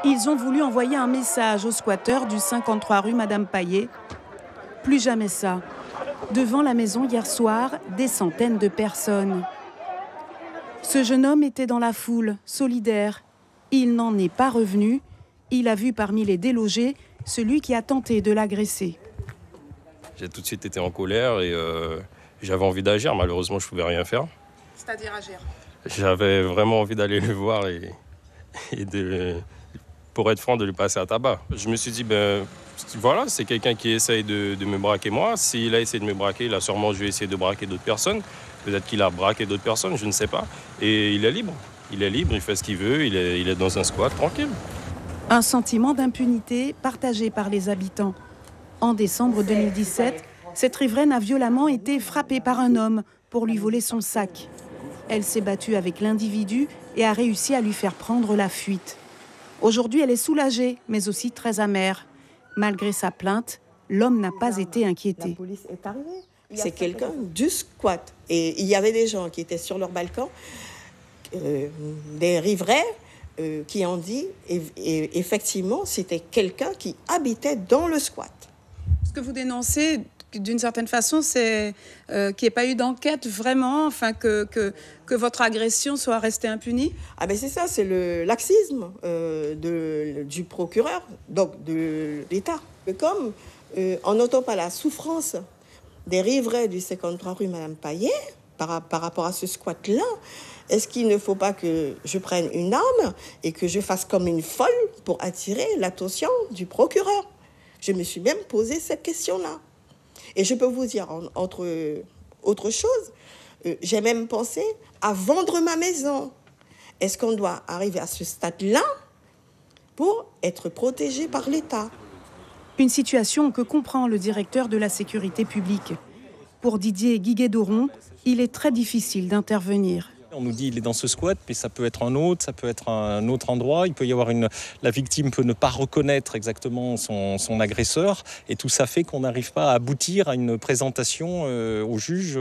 Ils ont voulu envoyer un message aux squatteurs du 53 rue Madame Paillet. Plus jamais ça. Devant la maison hier soir, des centaines de personnes. Ce jeune homme était dans la foule, solidaire. Il n'en est pas revenu. Il a vu parmi les délogés celui qui a tenté de l'agresser. J'ai tout de suite été en colère et j'avais envie d'agir. Malheureusement, je ne pouvais rien faire. C'est-à-dire agir? J'avais vraiment envie d'aller le voir et pour être franc, de lui passer à tabac. Je me suis dit, voilà, c'est quelqu'un qui essaye de me braquer moi. S'il a essayé de me braquer, il a sûrement dû essayer de braquer d'autres personnes. Peut-être qu'il a braqué d'autres personnes, je ne sais pas. Et il est libre. Il est libre, il fait ce qu'il veut, il est dans un squat tranquille. Un sentiment d'impunité partagé par les habitants. En décembre 2017, cette riveraine a violemment été frappée par un homme pour lui voler son sac. Elle s'est battue avec l'individu et a réussi à lui faire prendre la fuite. Aujourd'hui, elle est soulagée, mais aussi très amère. Malgré sa plainte, l'homme n'a pas été inquiété. La police est arrivée. C'est quelqu'un du squat. Et il y avait des gens qui étaient sur leur balcon, des riverains qui ont dit, et effectivement, c'était quelqu'un qui habitait dans le squat. Ce que vous dénoncez, d'une certaine façon, c'est qu'il n'y ait pas eu d'enquête vraiment, enfin que votre agression soit restée impunie? Ah ben c'est ça, c'est le laxisme du procureur, donc de l'État. Comme on n'entend pas la souffrance des riverains du 53 rue Madame Paillet par rapport à ce squat-là, est-ce qu'il ne faut pas que je prenne une arme et que je fasse comme une folle pour attirer l'attention du procureur? Je me suis même posé cette question-là. Et je peux vous dire, entre autre chose, j'ai même pensé à vendre ma maison. Est-ce qu'on doit arriver à ce stade-là pour être protégé par l'État? Une situation que comprend le directeur de la sécurité publique. Pour Didier Guiguet-Doron, il est très difficile d'intervenir. On nous dit qu'il est dans ce squat, mais ça peut être un autre, ça peut être un autre endroit. Il peut y avoir la victime peut ne pas reconnaître exactement son agresseur. Et tout ça fait qu'on n'arrive pas à aboutir à une présentation au juge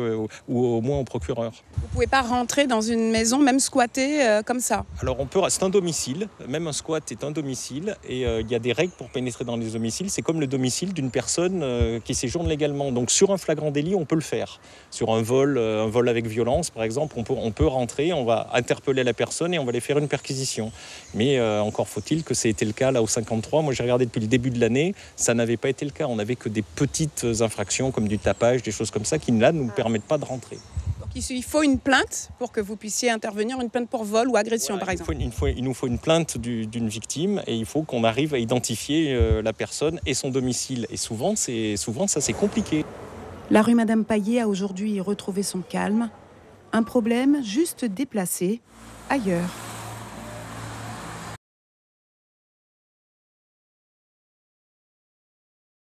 ou au moins au procureur. Vous ne pouvez pas rentrer dans une maison, même squatter comme ça? Alors c'est un domicile, même un squat est un domicile. Et il y a des règles pour pénétrer dans les domiciles. C'est comme le domicile d'une personne qui séjourne légalement. Donc sur un flagrant délit, on peut le faire. Sur un vol avec violence, par exemple, on peut rentrer, on va interpeller la personne et on va aller faire une perquisition. Mais encore faut-il que ça ait été le cas là au 53. Moi j'ai regardé depuis le début de l'année, ça n'avait pas été le cas. On n'avait que des petites infractions comme du tapage, des choses comme ça qui là ne nous permettent pas de rentrer. Donc il faut une plainte pour que vous puissiez intervenir, une plainte pour vol ou agression par exemple? Il nous faut une plainte d'une victime et il faut qu'on arrive à identifier la personne et son domicile. Et souvent ça c'est compliqué. La rue Madame Paillet a aujourd'hui retrouvé son calme. Un problème juste déplacé ailleurs.